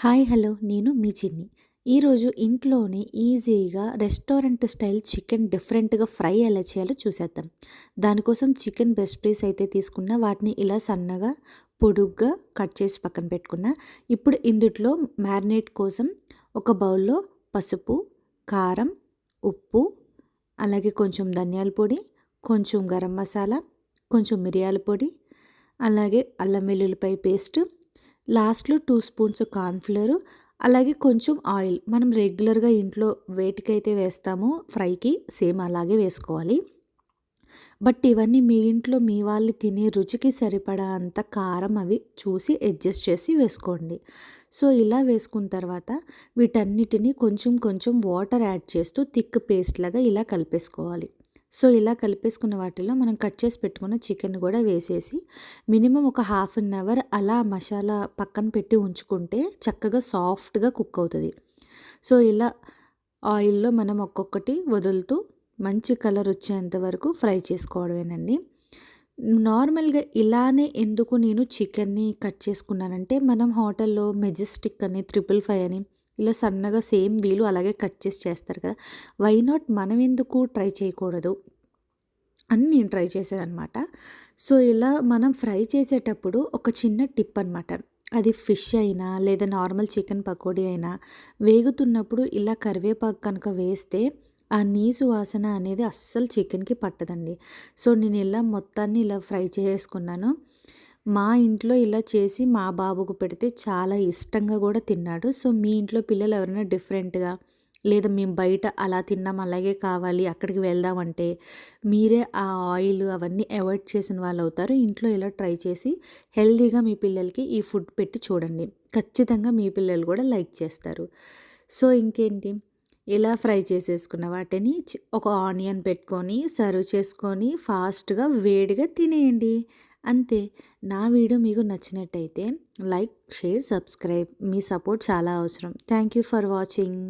Hi hello నేను మీ చిన్ని. ఈరోజు ఇంట్లోనే ఈజీగా రెస్టారెంట్ స్టైల్ చికెన్ డిఫరెంట్గా ఫ్రై ఎలా చేయాలో చూసేద్దాం. దానికోసం చికెన్ బెస్ట్ పీస్ అయితే తీసుకున్న వాటిని ఇలా సన్నగా పొడుగ్గా కట్ చేసి పక్కన పెట్టుకున్న. ఇప్పుడు ఇందుట్లో మ్యారినేట్ కోసం ఒక బౌల్లో పసుపు, కారం, ఉప్పు, అలాగే కొంచెం ధనియాల పొడి, కొంచెం గరం మసాలా, కొంచెం మిరియాల పొడి, అలాగే అల్లం వెల్లుల్లిపాయ పేస్ట్, లాస్ట్లో 2 స్పూన్స్ కార్న్‌ఫ్లోర్, అలాగే కొంచెం ఆయిల్. మనం రెగ్యులర్‌గా ఇంట్లో వేటికైతే వేస్తామో ఫ్రైకి సేమ్ అలాగే వేసుకోవాలి. బట్ ఇవన్నీ మీ ఇంట్లో మీ వాళ్ళు తినే రుచికి సరిపడా అంత కారం అవి చూసి అడ్జస్ట్ చేసి వేసుకోండి. సో, ఇలా వేసుకున్న తర్వాత వీటన్నిటిని కొంచెం కొంచెం వాటర్ యాడ్ చేస్తూ థిక్ పేస్ట్ లాగా ఇలా కలిపేసుకోవాలి. సో, ఇలా కలిపేసుకున్న వాటిలో మనం కట్ చేసి పెట్టుకున్న చికెన్ కూడా వేసేసి మినిమమ్ ఒక హాఫ్ అన్ అవర్ అలా మసాలా పక్కన పెట్టి ఉంచుకుంటే చక్కగా సాఫ్ట్‌గా కుక్ అవుతది. సో, ఇలా ఆయిల్‌లో మనం ఒక్కొక్కటి వదులుతూ మంచి కలర్ వచ్చేంత వరకు ఫ్రై చేసుకోవడమేనండి. నార్మల్‌గా ఇలానే ఎందుకు నేను చికెన్‌ని కట్ చేసుకున్నానంటే, మనం హోటల్‌లో మెజెస్టిక్ అని, 555 అని ఇలా సన్నగా సేమ్ వీళ్ళు అలాగే కట్ చేసి చేస్తారు కదా! వై నాట్ మనం ఎందుకు ట్రై చేయకూడదు అని నేను ట్రై చేశాననమాట. సో, ఇలా మనం ఫ్రై చేసేటప్పుడు ఒక చిన్న టిప్ అనమాట. అది ఫిష్ అయినా లేదా నార్మల్ చికెన్ పకోడీ అయినా వేగుతున్నప్పుడు ఇలా కరివేపాకు కనుక వేస్తే ఆ నీసు వాసన అనేది అస్సలు చికెన్‌కి పట్టదండి. సో, నేను ఇలా మొత్తాన్ని ఇలా ఫ్రై చేసుకున్నాను. మా ఇంట్లో ఇలా చేసి మా బాబుకు పెడితే చాలా ఇష్టంగా కూడా తిన్నాడు. సో, మీ ఇంట్లో పిల్లలు ఎవరైనా డిఫరెంట్‌గా లేదా మేము బయట అలా తిన్నాం అలాగే కావాలి అక్కడికి వెళ్దాం అంటే మీరే ఆ ఆయిల్ అవన్నీ అవాయిడ్ చేసిన వాళ్ళవుతారు. ఇంట్లో ఇలా ట్రై చేసి హెల్తీగా మీ పిల్లలకి ఈ ఫుడ్ పెట్టి చూడండి. ఖచ్చితంగా మీ పిల్లలు కూడా లైక్ చేస్తారు. సో, ఇంకేంటి ఇలా ఫ్రై చేసేసుకున్న వాటిని ఒక ఆనియన్ పెట్టుకొని సర్వ్ చేసుకొని ఫాస్ట్‌గా వేడిగా తినేయండి. అంతే. నా వీడియో మీకు నచ్చినట్టయితే లైక్, షేర్, సబ్స్క్రైబ్. మీ సపోర్ట్ చాలా అవసరం. Thank you for watching.